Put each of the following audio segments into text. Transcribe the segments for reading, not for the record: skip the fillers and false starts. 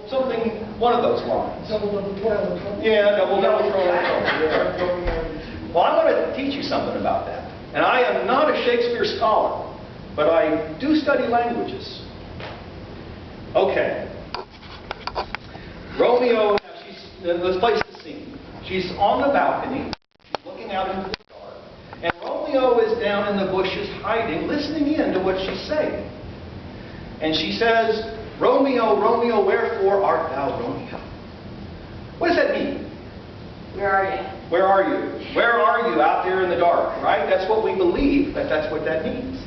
something, one of those lines. Double trouble. Yeah, double trouble. Yeah. Well, I want to teach you something about that. And I am not a Shakespeare scholar, but I do study languages. Okay. Romeo, let's place the scene. She's on the balcony. She's looking out into the dark. And Romeo is down in the bushes hiding, listening in to what she's saying. And she says, Romeo, Romeo, wherefore art thou Romeo? What does that mean? Where are you? Where are you? Where are you out there in the dark, right? That's what we believe, that's what that means.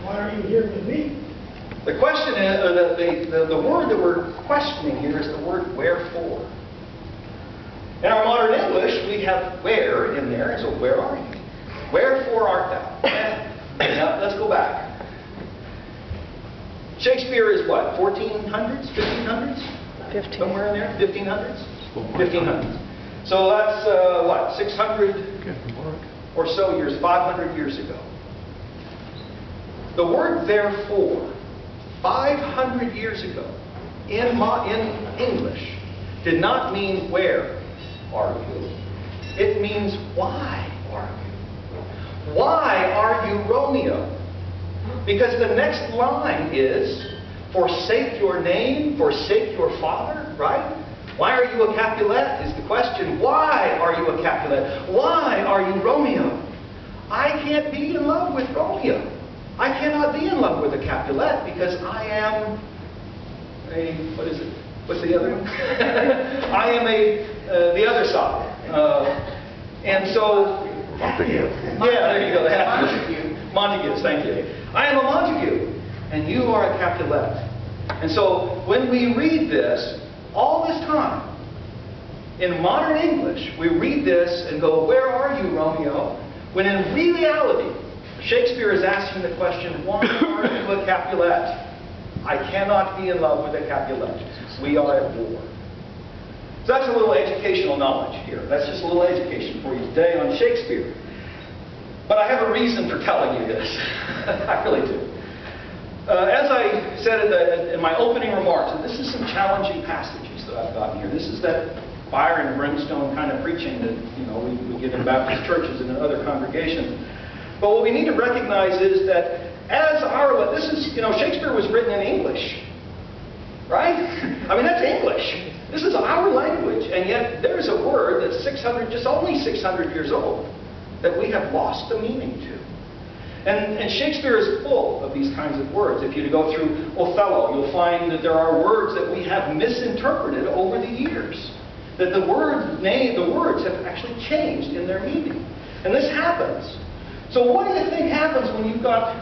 Why are you here with me? The question is, the word that we're questioning here is the word wherefore. In our modern English, we have where in there, so where are you? Wherefore art thou? Now, let's go back. Shakespeare is what, 1400s, 1500s? Somewhere in there? 1500s? 1500s. So that's, what, 600 or so years, 500 years ago. The word therefore, 500 years ago, in English, did not mean where are you. It means why are you. Why are you Romeo? Because the next line is, forsake your name, forsake your father, right? Why are you a Capulet is the question. Why are you a Capulet? Why are you Romeo? I can't be in love with Romeo. I cannot be in love with a Capulet because I am a, what is it? What's the other one? I am the other side. And so, Montague. Yeah, there you go. Montagues, thank you. I am a Montague, and you are a Capulet. And so, when we read this, all this time, in modern English, we read this and go, where are you, Romeo? When in reality, Shakespeare is asking the question, why are you a Capulet? I cannot be in love with a Capulet. We are at war. So that's a little educational knowledge here. That's just a little education for you today on Shakespeare. But I have a reason for telling you this. I really do. As I said in my opening remarks, and this is some challenging passages that I've got here. This is that fire and brimstone kind of preaching that we get in Baptist churches and in other congregations. But what we need to recognize is that Shakespeare was written in English, right? I mean, that's English. This is our language, and yet there's a word that's just only 600 years old that we have lost the meaning to. And Shakespeare is full of these kinds of words. If you go through Othello, you'll find that there are words that we have misinterpreted over the years. That the words have actually changed in their meaning. And this happens. So what do you think happens when you've got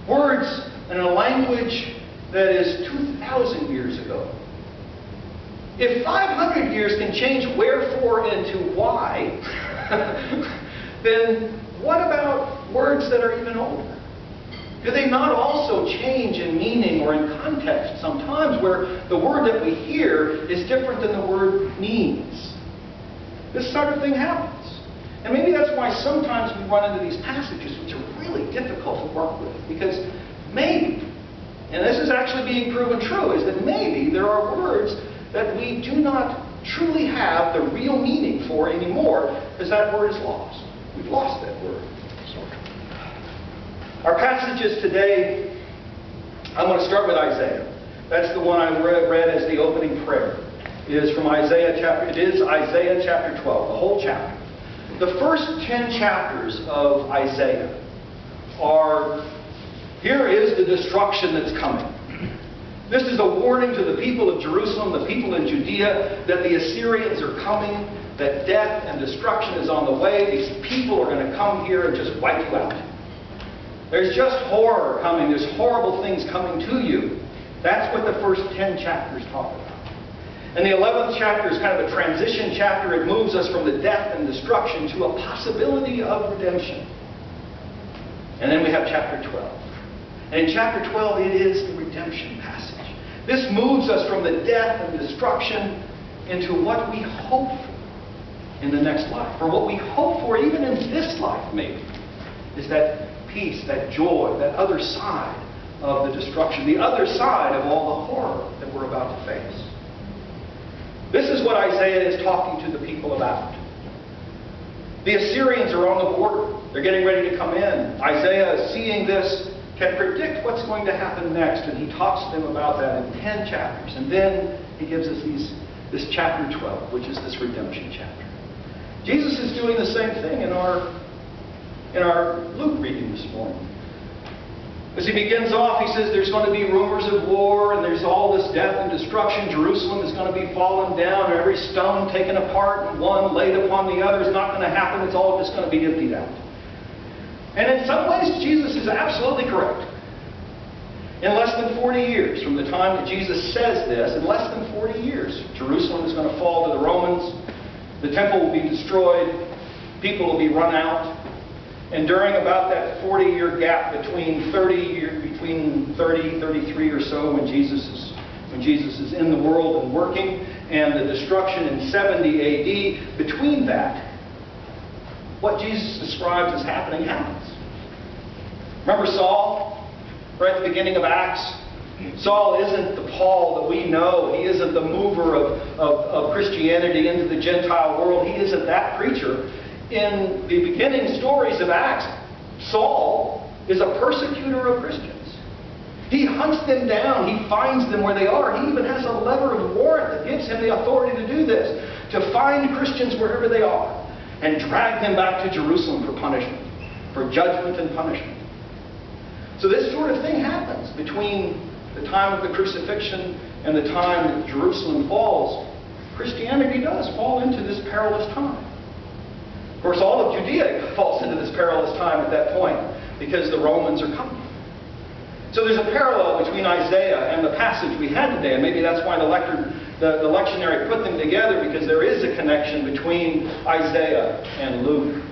words in a language that is 2,000 years ago? If 500 years can change wherefore into why, then what about words that are even older? Do they not also change in meaning or in context sometimes where the word that we hear is different than the word means? This sort of thing happens. And maybe that's why sometimes we run into these passages which are really difficult to work with. Because maybe, and this is actually being proven true, is that maybe there are words that we do not truly have the real meaning for anymore because that word is lost. We've lost that word. Our passages today, I'm going to start with Isaiah. That's the one I read as the opening prayer. It is from Isaiah chapter 12, the whole chapter. The first 10 chapters of Isaiah are, here is the destruction that's coming. This is a warning to the people of Jerusalem, the people in Judea, that the Assyrians are coming, that death and destruction is on the way. These people are going to come here and just wipe you out. There's just horror coming. There's horrible things coming to you. That's what the first 10 chapters talk about. And the 11th chapter is kind of a transition chapter. It moves us from the death and destruction to a possibility of redemption. And then we have chapter 12. And in chapter 12, it is the redemption passage. This moves us from the death and destruction into what we hope for in the next life. Or what we hope for even in this life, maybe, is that peace, that joy, that other side of the destruction, the other side of all the horror that we're about to Isaiah is talking to the people about. The Assyrians are on the border. They're getting ready to come in. Isaiah, seeing this, can predict what's going to happen next, and he talks to them about that in 10 chapters. And then he gives us this chapter 12, which is this redemption chapter. Jesus is doing the same thing in our Luke reading this morning. As he begins off, he says there's going to be rumors of war, and there's all this death and destruction. Jerusalem is going to be fallen down, and every stone taken apart and one laid upon the other is not going to happen. It's all just going to be emptied out. And in some ways, Jesus is absolutely correct. In less than 40 years from the time that Jesus says this, in less than 40 years, Jerusalem is going to fall to the Romans. The temple will be destroyed. People will be run out. And during about that 40-year gap between 33 or so, when Jesus is in the world and working, and the destruction in 70 AD, between that, what Jesus describes as happening happens. Remember Saul, right at the beginning of Acts? Saul isn't the Paul that we know. He isn't the mover of Christianity into the Gentile world. He isn't that preacher. In the beginning stories of Acts, Saul is a persecutor of Christians. He hunts them down. He finds them where they are. He even has a letter of warrant that gives him the authority to do this, to find Christians wherever they are and drag them back to Jerusalem for punishment, for judgment and punishment. So this sort of thing happens between the time of the crucifixion and the time that Jerusalem falls. Christianity does fall into this perilous time. Of course, all of Judea falls into this perilous time at that point because the Romans are coming. So there's a parallel between Isaiah and the passage we had today, and maybe that's why the lectionary put them together, because there is a connection between Isaiah and Luke.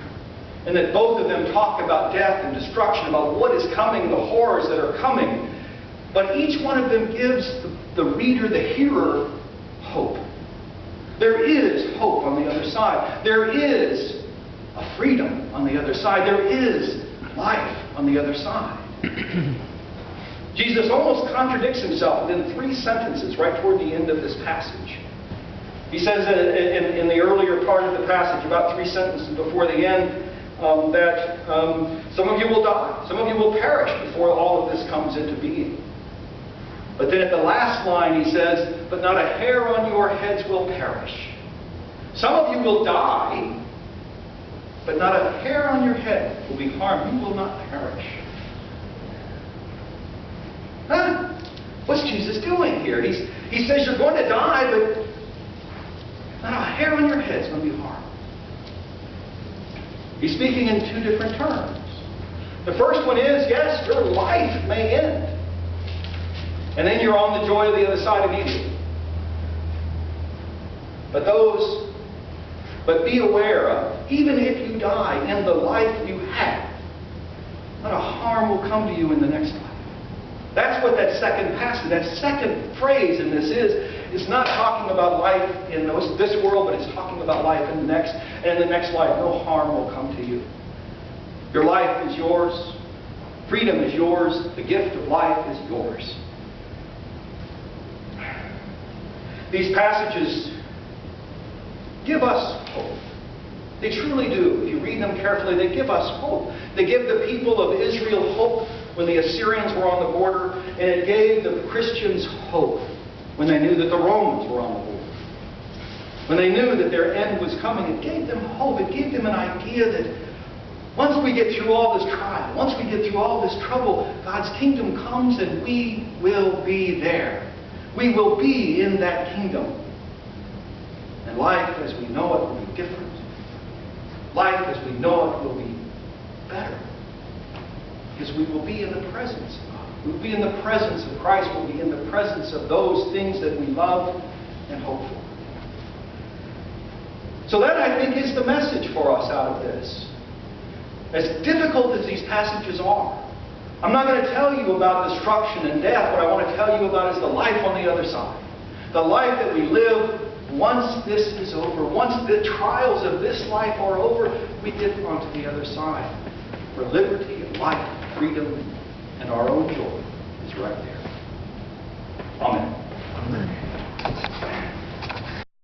And that both of them talk about death and destruction, about what is coming, the horrors that are coming. But each one of them gives the reader, the hearer, hope. There is hope on the other side. There is a freedom on the other side. There is life on the other side. Jesus almost contradicts himself within 3 sentences right toward the end of this passage. He says in the earlier part of the passage, about 3 sentences before the end, that some of you will die. Some of you will perish before all of this comes into being. But then at the last line he says, but not a hair on your heads will perish. Some of you will die, but not a hair on your head will be harmed. You will not perish. Huh? What's Jesus doing here? He says you're going to die, but not a hair on your head is going to be harmed. He's speaking in 2 different terms. The first one is, yes, your life may end. And then you're on the joy of the other side immediately. But be aware of, even if you die in the life you have, not a harm will come to you in the next life. That's what that second passage, that second phrase in this is. It's not talking about life in this world, but it's talking about life in the next. And in the next life, no harm will come to you. Your life is yours. Freedom is yours. The gift of life is yours. These passages give us hope. They truly do. If you read them carefully, they give us hope. They give the people of Israel hope when the Assyrians were on the border, and it gave the Christians hope when they knew that the Romans were on the border. When they knew that their end was coming, it gave them hope. It gave them an idea that once we get through all this trial, once we get through all this trouble, God's kingdom comes and we will be there. We will be in that kingdom. And life as we know it will be different. Life as we know it will be better. Because we will be in the presence of God. We will be in the presence of Christ. We will be in the presence of those things that we love and hope for. So that, I think, is the message for us out of this. As difficult as these passages are, I'm not going to tell you about destruction and death. What I want to tell you about is the life on the other side. The life that we live once this is over. Once the trials of this life are over, we get onto the other side, where liberty and life, freedom, and our own joy is right there. Amen.